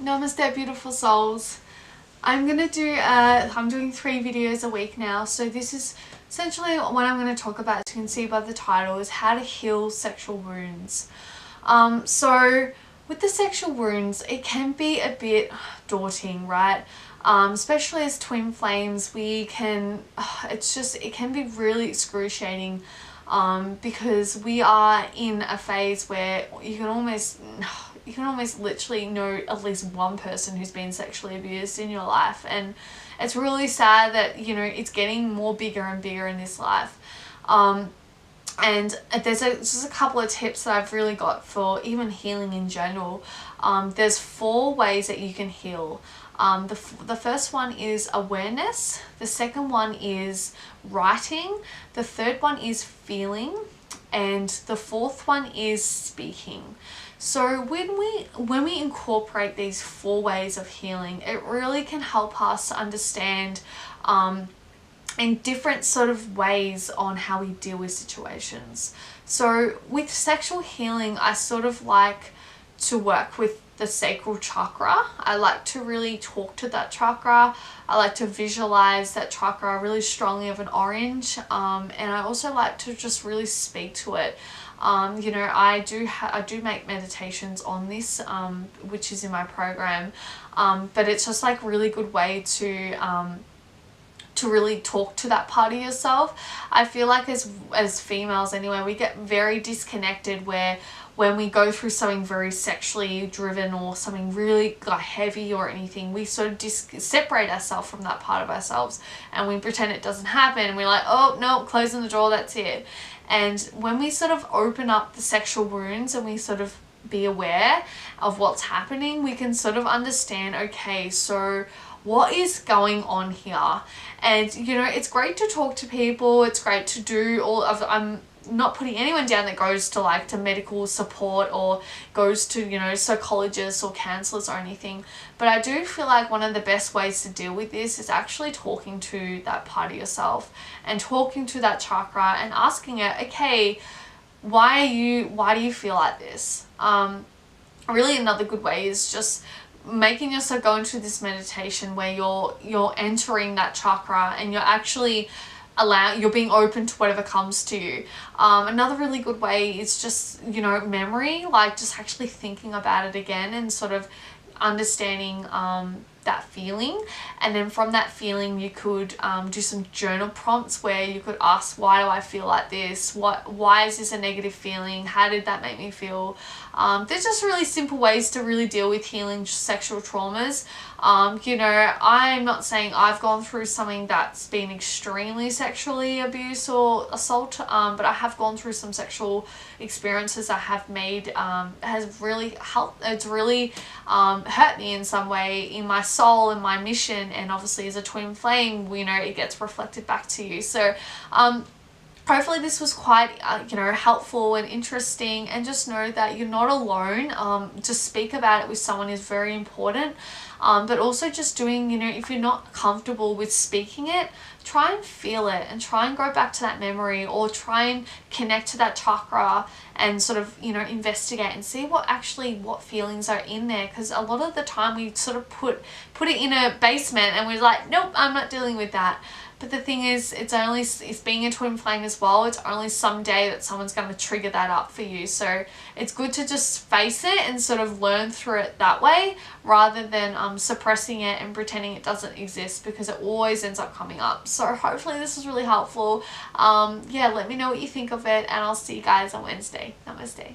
Namaste, beautiful souls. I'm doing 3 videos a week now, so this is essentially what I'm going to talk about. As you can see by the title, is how to heal sexual wounds. So with the sexual wounds, it can be a bit daunting, right? Especially as twin flames, it can be really excruciating, because we are in a phase where you can almost literally know at least one person who's been sexually abused in your life, and it's really sad that, you know, it's getting more bigger and bigger in this life. And there's just a couple of tips that I've really got for even healing in general. There's 4 ways that you can heal. The first one is awareness, the second one is writing, the third one is feeling, and the fourth one is speaking. So when we incorporate these 4 ways of healing, it really can help us understand in different sort of ways on how we deal with situations. So with sexual healing, I sort of like to work with the sacral chakra. I like to really talk to that chakra. I like to visualize that chakra really strongly of an orange, and I also like to just really speak to it. You know, I do make meditations on this, which is in my program, but it's just like a really good way to really talk to that part of yourself. I feel like as females anyway, we get very disconnected when we go through something very sexually driven or something really like heavy or anything, we sort of separate ourselves from that part of ourselves and we pretend it doesn't happen, and we're like, oh no, closing the door, that's it. And when we sort of open up the sexual wounds and we sort of be aware of what's happening, we can sort of understand, okay, so what is going on here? And you know, it's great to talk to people, it's great to do all of, I'm not putting anyone down that goes to medical support or goes to, you know, psychologists or counselors or anything, but I do feel like one of the best ways to deal with this is actually talking to that part of yourself and talking to that chakra and asking it, okay, why do you feel like this? Really another good way is just making yourself go into this meditation where you're entering that chakra and you're actually you're being open to whatever comes to you. Another really good way is just, you know, memory, like just actually thinking about it again and sort of understanding that feeling. And then from that feeling you could do some journal prompts where you could ask, why do I feel like this? Why is this a negative feeling? How did that make me feel? There's just really simple ways to really deal with healing sexual traumas. You know, I'm not saying I've gone through something that's been extremely sexually abused or assault, but I have gone through some sexual experiences I have made, has really helped, it's really hurt me in some way, in my soul and my mission, and obviously as a twin flame, you know, it gets reflected back to you. So hopefully this was quite you know, helpful and interesting, and just know that you're not alone. To speak about it with someone is very important, but also just doing, you know, if you're not comfortable with speaking it, try and feel it and try and go back to that memory, or try and connect to that chakra and sort of, you know, investigate and see what feelings are in there, because a lot of the time we sort of put it in a basement and we're like, nope, I'm not dealing with that. But the thing is, it's being a twin flame as well, it's only someday that someone's going to trigger that up for you. So it's good to just face it and sort of learn through it that way, rather than suppressing it and pretending it doesn't exist, because it always ends up coming up. So hopefully this was really helpful. Yeah, let me know what you think of it, and I'll see you guys on Wednesday. Namaste.